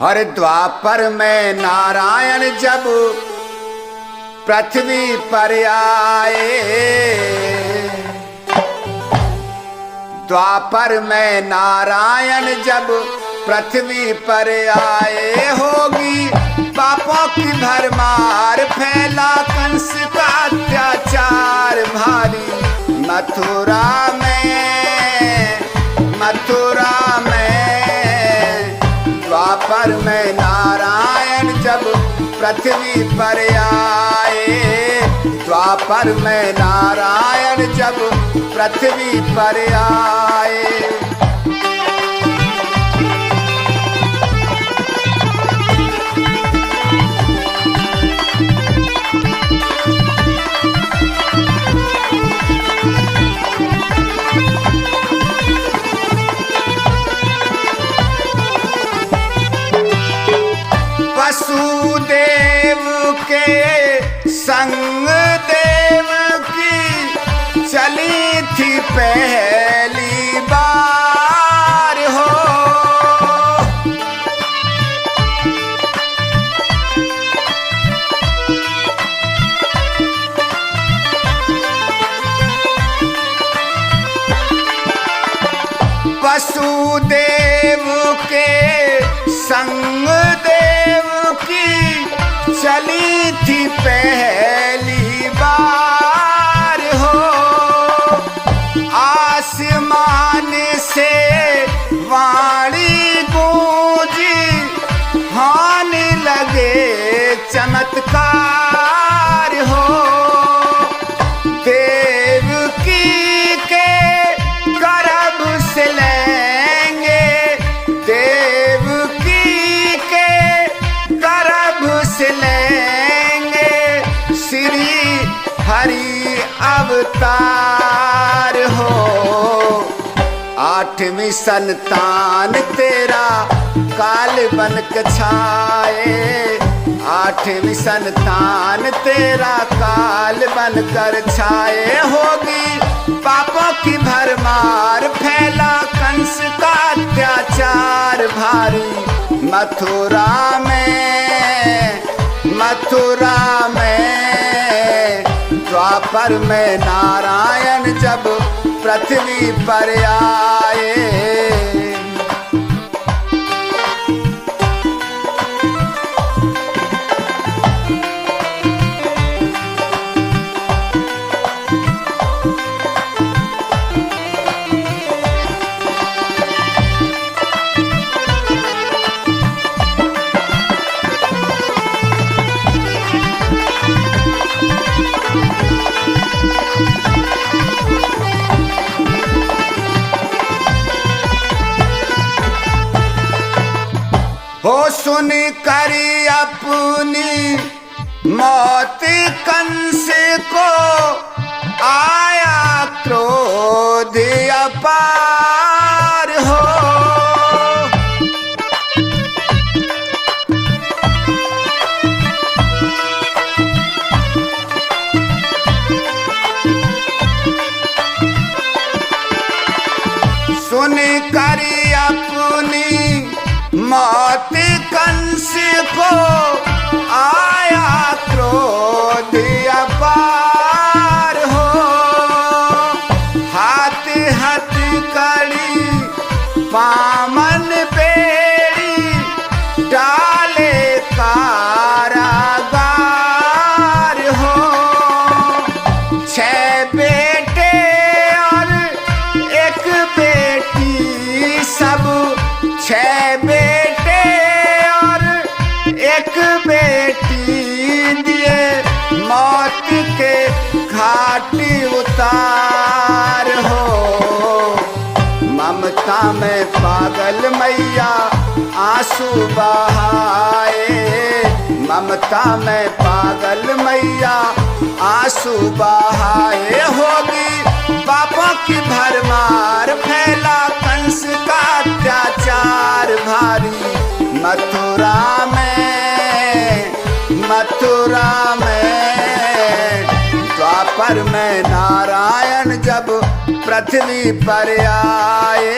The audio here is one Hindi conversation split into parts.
और द्वापर में नारायण जब पृथ्वी पर आए, द्वापर में नारायण जब पृथ्वी पर आए, होगी पापों की भरमार, फैला कंस का अत्याचार भारी। मथुरा में द्वापर में नारायण जब पृथ्वी पर आए, द्वापर में नारायण जब पृथ्वी पर आए। वसुदेव के संग देव की चली थी पहली बार हो, वसुदेव के संग देव की चली थी पहली बार हो। आसमान से वाणी गूंजी, होने लगे चमत्कार हो। देवकी के गर्भ से लेंगे, देवकी के गर्भ से लेंगे, श्री हरि अवतार हो। आठवीं संतान तेरा काल बनक छाए, आठवीं संतान तेरा काल बनकर छाए, होगी पापों की भरमार, फैला कंस का अत्याचार भारी। मथुरा में द्वापर में नारायण जब पृथ्वी पर आए, हो सुन करी अपनी मौत कंस को आया क्रोध अपार हो। सुन करी अपनी मौत कंस को आया क्रोध अपार हो। हाथ कड़ी पामन बेड़ी, डाले कारागार हो। 6 बेटे और 1 बेटी, सब 6 बेटे और 1 बेटी दिए, मौत के घाटी उतार हो। ममता में पागल मैया आंसू बहाए, ममता में पागल मैया आंसू बहाए, होगी पापों की भरमार, फैला कंस का अत्याचार भारी। मथुरा में द्वापर में नारायण जब पृथ्वी पर आए,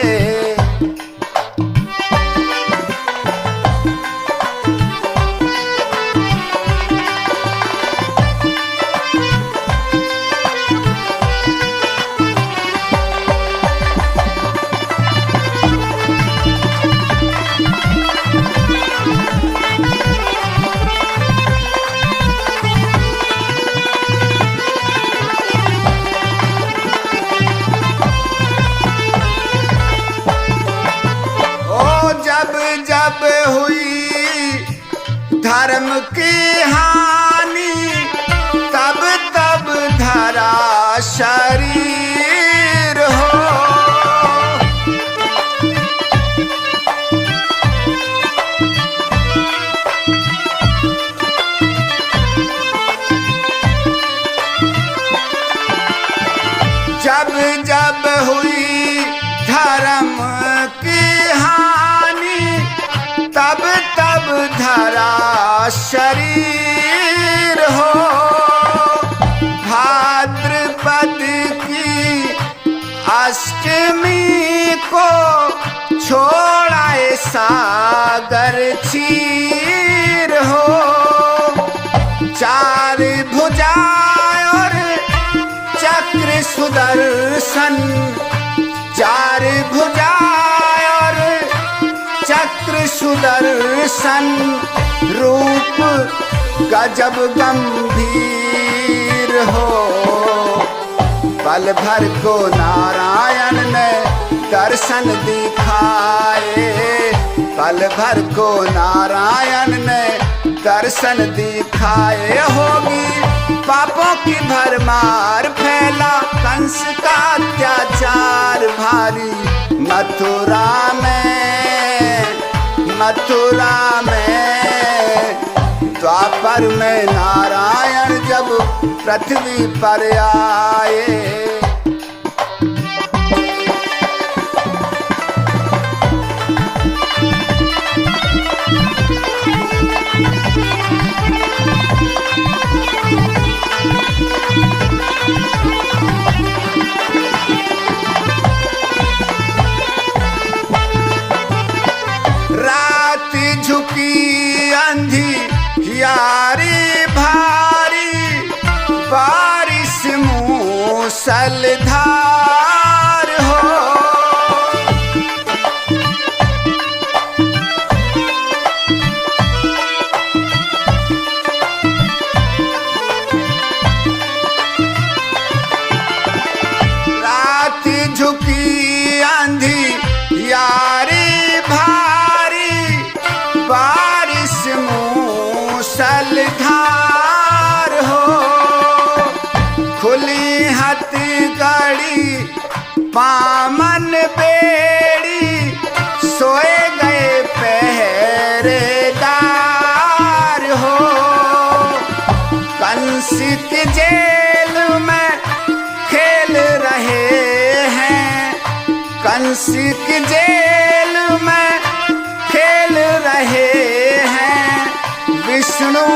जब हुई धर्म की हानि, तब तब धरा शरीर हो। जब जब हुई धर्म की हानि, तब तब धरा शरीर हो। भाद्रपद की अष्टमी को छोड़ाए सागर चीर हो। चार भुजा और चक्र सुदर्शन, चार भुजा और चक्र सुदर्शन, रूप गजब गंभीर हो। पल भर को नारायण ने दर्शन दिखाए, पल भर को नारायण ने दर्शन दिखाए। होगी पापों की भरमार, फैला कंस का अत्याचार भारी। मथुरा में द्वापर में नारायण जब पृथ्वी पर आए। झुकी अंधियारी भारी, बारिश मूसलधार हो। रात झुकी अंधियारी बारिश मूसलधार हो। खुली हथकड़ी पामन बेड़ी, सोए गए पहरेदार हो। कंस की जेल में खेल रहे हैं, कंस की जेल में खेल रहे हैं, विष्णु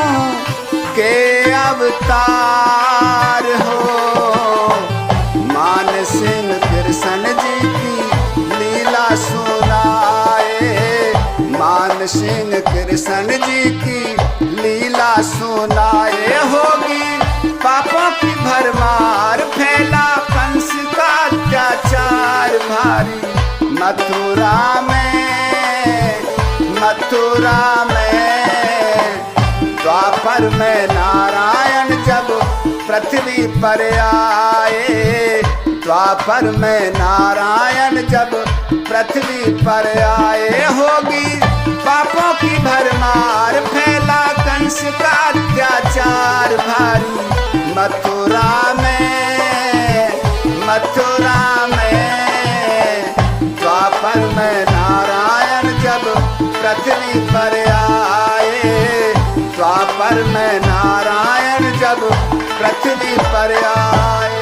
के अवतार हो। मान सिंह कृष्ण जी की लीला सुनाए, मान सिंह कृष्ण जी की लीला सुनाए। होगी पापों की भरमार, फैला कंस का अत्याचार भारी। मथुरा में द्वापर में नारायण जब पृथ्वी पर आए, द्वापर में नारायण जब पृथ्वी पर आए। होगी पापों की भरमार, फैला कंस का अत्याचार भारी। मथुरा में द्वापर में नारायण जब पृथ्वी पर आए, द्वापर में नारायण जब पृथ्वी पर आए।